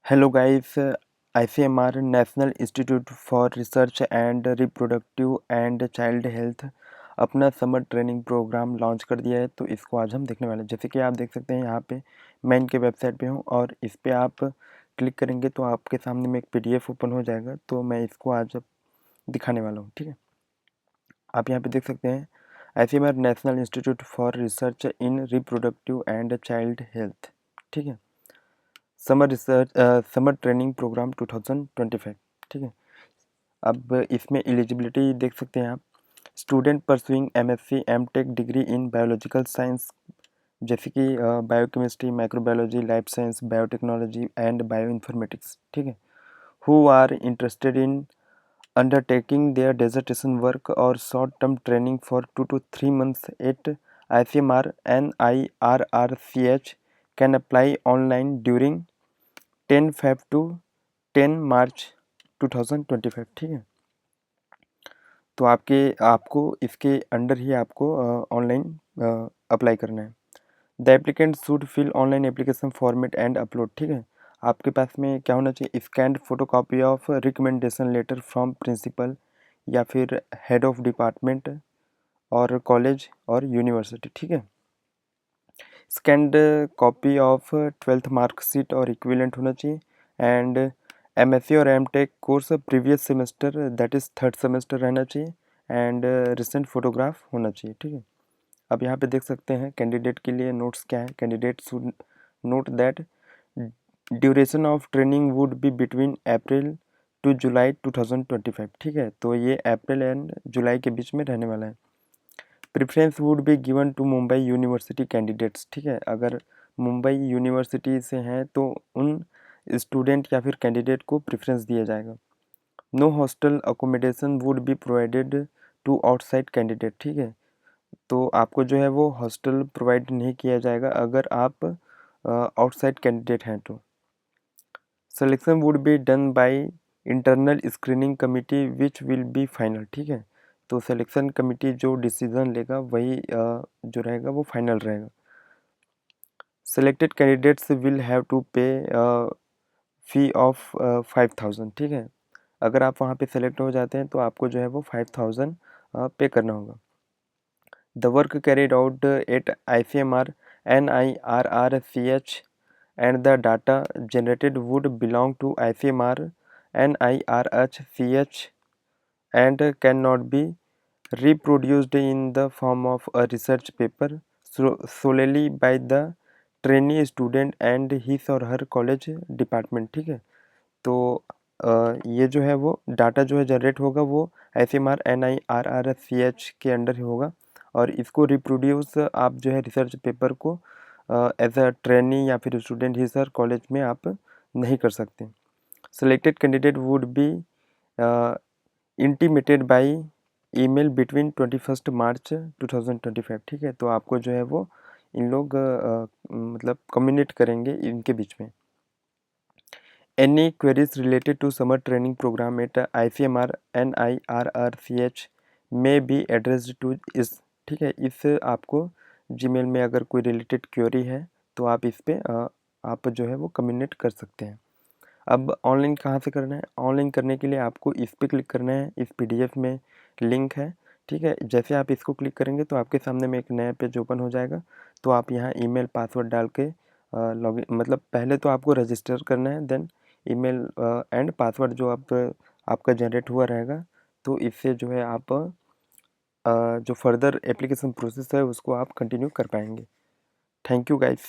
Hello guys, ICMR national institute for research and reproductive and child health अपना summer training programme launch कर दिया है। तो इसको आज हम देखने वाले हैं। जैसे कि आप देख सकते हैं यहाँ पे मैं इनके वेबसाइट पे हूँ और इस पे आप क्लिक करेंगे तो आपके सामने में एक पीडीएफ ओपन हो जाएगा। तो मैं इसको आज दिखाने वाला हूँ, ठीक है। आप यहाँ पे देख सकते हैं ICMR national institute for research in reproductive and child health, ठीक है। समर ट्रेनिंग प्रोग्राम 2025, ठीक है। अब इसमें एलिजिबिलिटी देख सकते हैं आप। Student pursuing MSc MTech degree in biological science, जैसे कि biochemistry, microbiology, life science, biotechnology and bioinformatics, ठीक है। Who are interested in undertaking their dissertation work और short term training for 2 to 3 months at ICMR NIRRCH can apply online during 10 Feb to 10 March 2025, ठीक है। तो आपको इसके under ही आपको online apply करना है। The applicant should fill online application format and upload, ठीक है। आपके पास में क्या होना चाहिए? Scanned photocopy of recommendation letter from principal या फिर हेड ऑफ डिपार्टमेंट और कॉलेज और यूनिवर्सिटी, ठीक है। Scanned copy of 12th marksheet और इक्विवेलेंट होना चाहिए। एंड एमएससी और MTech course previous semester that is 3rd semester रहना चाहिए। एंड रिसेंट फोटोग्राफ होना चाहिए, ठीक है। अब यहाँ पे देख सकते हैं कैंडिडेट के लिए नोट्स क्या है। Candidate should note that duration of training would be between April to July 2025, ठीक है। तो ये अप्रैल एंड जुलाई के बीच में रहने वाला है। Preference would be given to Mumbai university candidates, ठीक है। अगर मुंबई यूनिवर्सिटी से हैं तो उन स्टूडेंट या फिर कैंडिडेट को प्रेफरेंस दिया जाएगा। No hostel accommodation would be provided to outside candidate, ठीक है। तो आपको जो है वो हॉस्टल प्रोवाइड नहीं किया जाएगा अगर आप आउटसाइड कैंडिडेट हैं तो। Selection would be done by internal screening committee which will be final, ठीक है। तो सिलेक्शन कमिटी जो डिसीजन लेगा वही जो रहेगा वो फाइनल रहेगा। Selected candidates will have to pay fee of 5000, ठीक है। अगर आप वहाँ पे सेलेक्ट हो जाते हैं तो आपको जो है वो 5000 पे करना होगा। The work carried out at ICMR NIRRCH and the data generated would belong to ICMR NIRHCH and cannot be reproduced in the form of a research paper solely by the trainee student and his or her college department, ठीक है। तो ये जो है वो data जो है generate होगा वो ICMR NIRRCH के अंडर ही होगा और इसको रिप्रोड्यूस आप जो है रिसर्च पेपर को एज अ ट्रेनी या फिर स्टूडेंट ही सर कॉलेज में आप नहीं कर सकते। Selected candidate would be intimated by email between 21 मार्च 2025, ठीक है। तो आपको जो है वो इन लोग मतलब कम्युनिकेट करेंगे इनके बीच में। Any queries related to summer training program at ICMR NIRRCH may be addressed to इस, ठीक है। इस आपको जीमेल में अगर कोई रिलेटेड क्वेरी है तो आप इस पे आप जो है वो कम्युनिकेट कर सकते हैं। अब ऑनलाइन कहाँ से करना है? ऑनलाइन करने के लिए आपको इस पे क्लिक करना है। इस पीडीएफ में लिंक है, ठीक है। जैसे आप इसको क्लिक करेंगे तो आपके सामने में एक नया पेज ओपन हो जाएगा। तो आप यहाँ ईमेल पासवर्ड डाल के लॉगिन, मतलब पहले तो आपको रजिस्टर करना है, देन ईमेल एंड पासवर्ड जो आपका जनरेट हुआ रहेगा। तो इससे जो है आप जो फर्दर एप्लीकेशन प्रोसेस है उसको आप कंटिन्यू कर पाएंगे। Thank you guys.